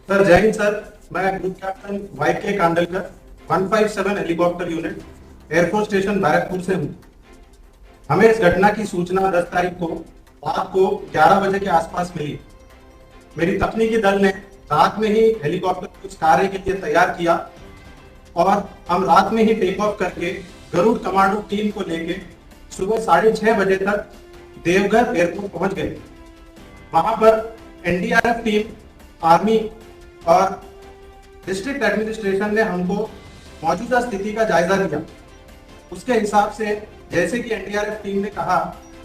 Sir जय Hind sir. मैं group captain YK Kandalkar 157 helicopter unit air force station Barrackpore से हूँ। हमें इस घटना की सूचना 10 तारीख को रात को 11 बजे के आसपास मिली। मेरी तकनीकी दल ने रात में ही हेलीकॉप्टर कुछ कार्य के लिए तैयार किया और हम रात में ही टेक ऑफ करके गरुड़ कमांडो टीम को लेके सुबह 6:30 बजे तक देवघर एयरपोर्ट पहुंच गए। वहां पर NDRF टीम, आर्मी और डिस्ट्रिक्ट एडमिनिस्ट्रेशन ने हमको मौजूदा स्थिति का जायजा लिया। उसके हिसाब से जैसे कि NDRF टीम ने कहा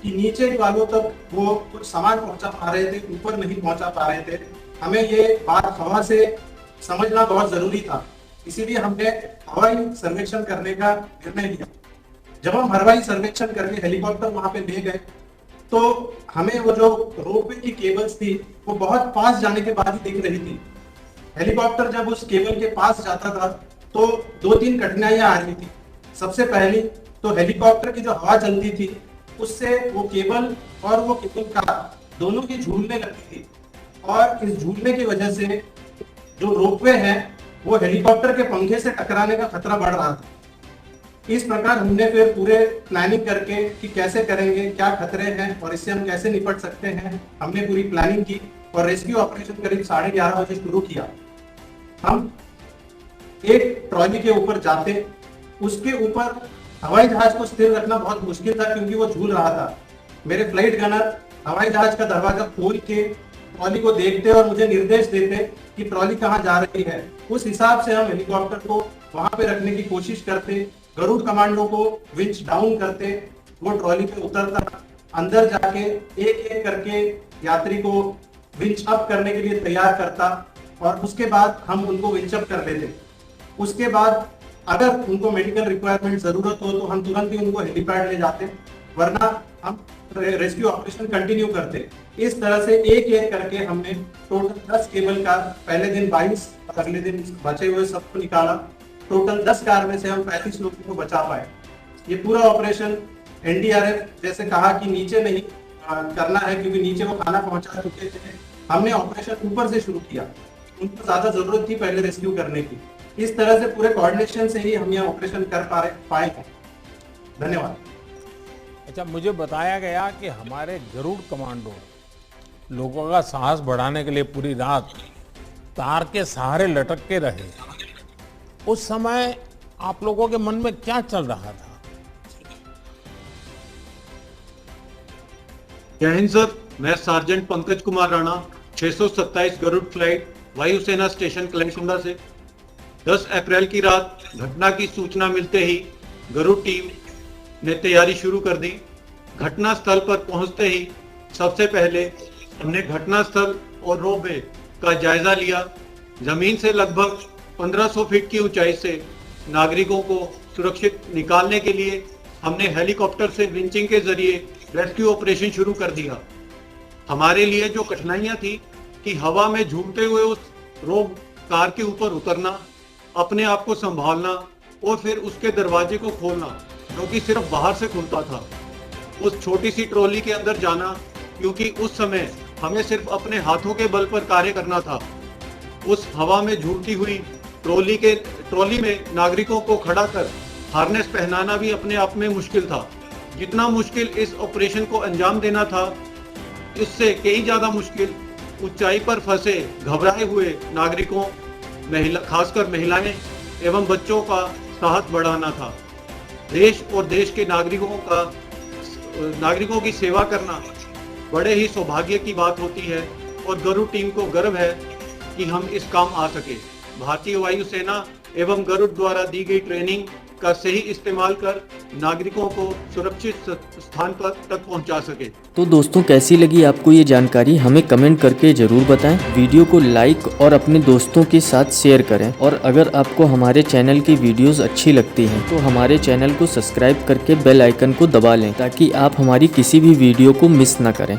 कि नीचे वालों तक वो कुछ सामान पहुंचा पा रहे थे, ऊपर नहीं पहुंचा पा रहे थे। हमें ये बात हवा से समझना बहुत जरूरी था, इसीलिए हमने हवाई सर्वेक्षण करने का निर्णय लिया। जब हम हवाई सर्वेक्षण करके हेलीकॉप्टर वहां पे ले गए तो हमें वो जो रोपवे की केबल्स थी वो बहुत पास जाने के बाद ही दिख रही थी। हेलीकॉप्टर जब उस केबल के पास जाता था तो 2-3 कठिनाइयां आ रही थी। सबसे पहली तो हेलीकॉप्टर की जो हवा चलती थी उससे वो केबल और वो केबल कार दोनों की झूलने लगती थी और इस झूलने की वजह से जो रोपवे है वो हेलीकॉप्टर के पंखे से टकराने का खतरा बढ़ रहा था। इस प्रकार हमने फिर पूरे प्लानिंग करके कि कैसे करेंगे, क्या खतरे हैं और इससे हम कैसे निपट सकते हैं, हमने पूरी प्लानिंग की और रेस्क्यू ऑपरेशन करीब 11:30 बजे शुरू किया। हम एक ट्रॉली के ऊपर जाते, उसके ऊपर हवाई जहाज को स्थिर रखना बहुत मुश्किल था क्योंकि वो झूल रहा था। मेरे फ्लाइट गनर हवाई जहाज का दरवाजा खोल के ट्रॉली को देखते और मुझे निर्देश देते कि ट्रॉली कहाँ जा रही है। उस हिसाब से हम हेलीकॉप्टर को वहां पे रखने की कोशिश करते। गरुड़ कमांडो को विंच डाउन करते, वो ट्रॉली पे उतरता, अंदर जाके एक एक करके यात्री को विंच अप करने के लिए तैयार करता और उसके बाद हम उनको विंच अप कर देते। उसके बाद अगर उनको मेडिकल रिक्वायरमेंट जरूरत हो तो हम तुरंत ही उनको हेलीपैड ले जाते, वरना हम रेस्क्यू ऑपरेशन कंटिन्यू करते। इस तरह से एक एक करके हमने टोटल 10 केबल कार, पहले दिन 22 और अगले दिन बचे हुए सबको निकाला। टोटल 10 कार में से हम 35 लोगों को बचा पाए। ये पूरा ऑपरेशन NDRF जैसे कहा कि नीचे नहीं करना है क्योंकि नीचे वो खाना पहुंचा चुके थे, हमने ऑपरेशन ऊपर से शुरू किया। उनको ज्यादा जरूरत थी पहले रेस्क्यू करने की। इस तरह से पूरे कोऑर्डिनेशन से ही हम यह ऑपरेशन कर पाए हैं। धन्यवाद। अच्छा, मुझे बताया गया कि हमारे गरुड़ कमांडो लोगों का साहस बढ़ाने के लिए पूरी रात तार के सहारे लटक के रहे। उस समय आप लोगों के मन में क्या चल रहा था? जय हिंद सर, मैं सार्जेंट पंकज कुमार राणा 627 गरुड़ फ्लाइट वायुसेना स्टेशन कलेशुंडा से 10 अप्रैल की रात घटना की सूचना मिलते ही गरुड़ टीम ने तैयारी शुरू कर दी। घटना स्थल पर पहुंचते ही सबसे पहले हमने घटना स्थल और रोपवे का जायजा लिया। जमीन से लगभग 1500 फीट की ऊंचाई से नागरिकों को सुरक्षित निकालने के लिए हमने हेलीकॉप्टर से विंचिंग के जरिए रेस्क्यू ऑपरेशन शुरू कर दिया। हमारे लिए जो कठिनाइयां थी कि हवा में झूमते हुए उस रोप कार के ऊपर उतरना, अपने आप को संभालना और फिर उसके दरवाजे को खोलना जो कि सिर्फ बाहर से खुलता था, उस छोटी सी ट्रॉली के अंदर जाना क्योंकि उस समय हमें सिर्फ अपने हाथों के बल पर कार्य करना था। उस हवा में झूलती हुई ट्रॉली में नागरिकों को खड़ा कर हार्नेस पहनाना भी अपने आप में मुश्किल था। जितना मुश्किल इस ऑपरेशन को अंजाम देना था, इससे कई ज्यादा मुश्किल ऊंचाई पर फंसे घबराए हुए नागरिकों, खासकर महिलाएं एवं बच्चों का साहस बढ़ाना था। देश और देश के नागरिकों की सेवा करना बड़े ही सौभाग्य की बात होती है और गरुड़ टीम को गर्व है कि हम इस काम आ सके। भारतीय वायुसेना एवं गरुड़ द्वारा दी गई ट्रेनिंग का सही इस्तेमाल कर नागरिकों को सुरक्षित स्थान पर तक पहुंचा सके। तो दोस्तों, कैसी लगी आपको ये जानकारी हमें कमेंट करके ज़रूर बताएं। वीडियो को लाइक और अपने दोस्तों के साथ शेयर करें और अगर आपको हमारे चैनल की वीडियोस अच्छी लगती हैं तो हमारे चैनल को सब्सक्राइब करके बेल आइकन को दबा लें ताकि आप हमारी किसी भी वीडियो को मिस ना करें।